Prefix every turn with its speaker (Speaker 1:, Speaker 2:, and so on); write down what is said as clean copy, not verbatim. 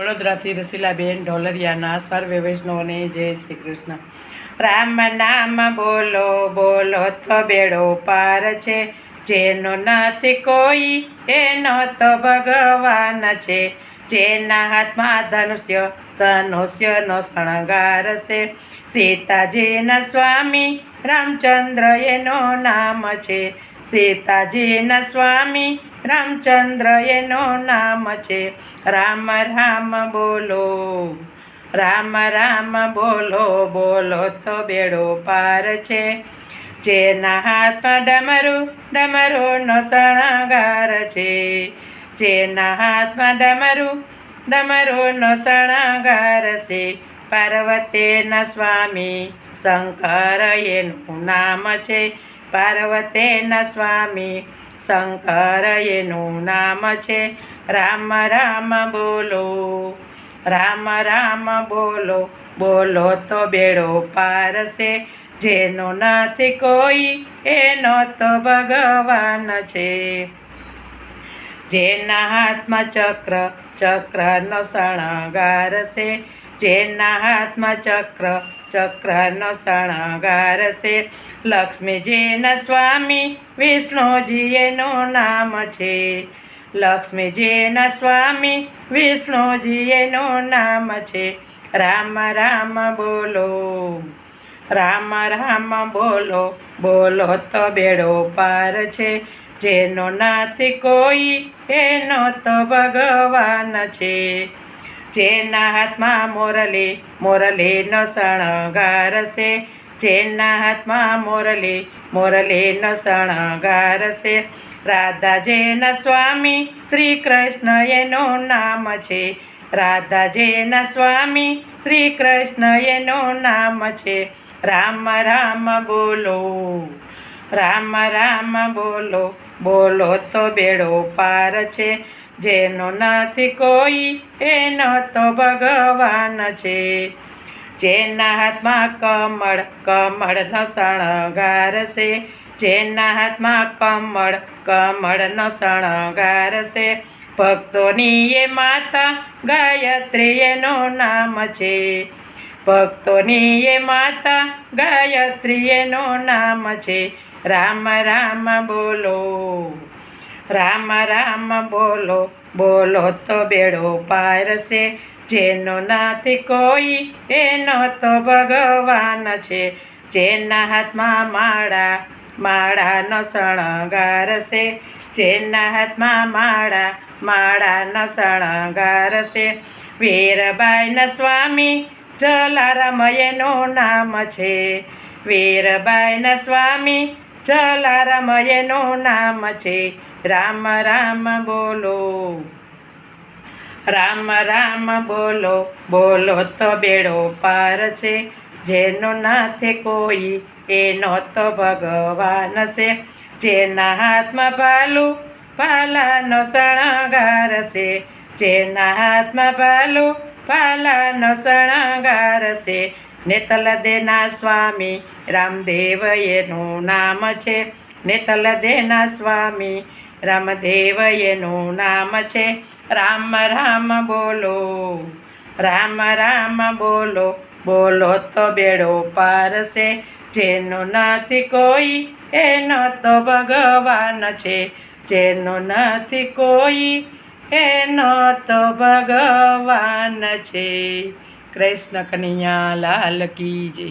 Speaker 1: વડોદરાથી રસીલાબેન ઢોલરિયાના સર્વે વૈષ્ણવને જય શ્રી કૃષ્ણ. રામ નામ બોલો બોલો તો બેડો પાર છે, જેનો નથી કોઈ એનો તો ભગવાન છે. જેના હાથમાં ધનુષ્યનો શણગાર છે, સીતાજીના સ્વામી રામચંદ્ર એનું નામ છે. સીતાજીના સ્વામી રામચંદ્ર એનું નામ છે. રામ રામ બોલો, રામ રામ બોલો બોલો તો બેડો પાર છે. જેના હાથમાં ડમરુનો શણગાર છે, જેના હાથમાં ડમરુનો શણગાર છે. પાર્વતીના સ્વામી શંકર એનું નામ છે. પાર્વતીના સ્વામી શંકર એનું નામ છે. રામ રામ બોલો, રામ રામ બોલો બોલો તો બેડો પાર છે. જેનો નથી કોઈ એનો તો ભગવાન છે. જેના હાથમાં ચક્રનો શણગાર છે, જેના હાથમાં ચક્રનો શણગાર છે. લક્ષ્મીજીના સ્વામી વિષ્ણુજી એનું નામ છે. લક્ષ્મીજીના સ્વામી વિષ્ણુજી એનું નામ છે. રામ રામ બોલો, રામ રામ બોલો બોલો તો બેડો પાર છે. જેનો નથી કોઈ એનો તો ભગવાન છે. જેના હાથમાં મોરલીનો શણગાર છે, જેના હાથમાં મોરલીનો શણગાર છે. રાધાજીના સ્વામી શ્રી કૃષ્ણ એનું નામ છે. રાધાજીના સ્વામી શ્રી કૃષ્ણ એનું નામ છે. રામ રામ બોલો, રામ રામ બોલો બોલો તો બેડો પાર છે. જેનો નથી કોઈ એનો તો ભગવાન છે. જેના હાથમાં કમળનો શણગાર છે, જેના હાથમાં કમળનો શણગાર છે. ભક્તોની એ માતા ગાયત્રી એનું નામ છે. ભક્તોની એ માતા ગાયત્રી એનું નામ છે. રામ રામ બોલો, રામ રામ બોલો બોલો તો બેડો પાર છે. જેનો નથી કોઈ એનો તો ભગવાન છે. જેના હાથમાં માળાનો શણગાર છે, જેના હાથમાં માળાનો શણગાર છે. વીરબાઈના સ્વામી જલારામ એનું નામ છે. વીરબાઈના સ્વામી જલારામ એનું નામ છે. રામ રામ બોલો, રામ રામ બોલો બોલો તો બેડો પાર છે. જેનો નથી કોઈ એનો તો ભગવાન છે. જેના હાથમાં ભાલાનો શણગાર છે, જેના હાથમાં ભાલાનો શણગાર છે. નેતલદેના સ્વામી રામદેવ એનું નામ છે. નેતલદેના સ્વામી રામદેવ એનું નામ છે. રામ રામ બોલો, રામ રામ બોલો બોલો તો બેડો પાર છે. જેનો નથી કોઈ એનો તો ભગવાન છે. જેનો નથી કોઈ એનો તો ભગવાન છે. કૃષ્ણ કનૈયા લાલ કી જય.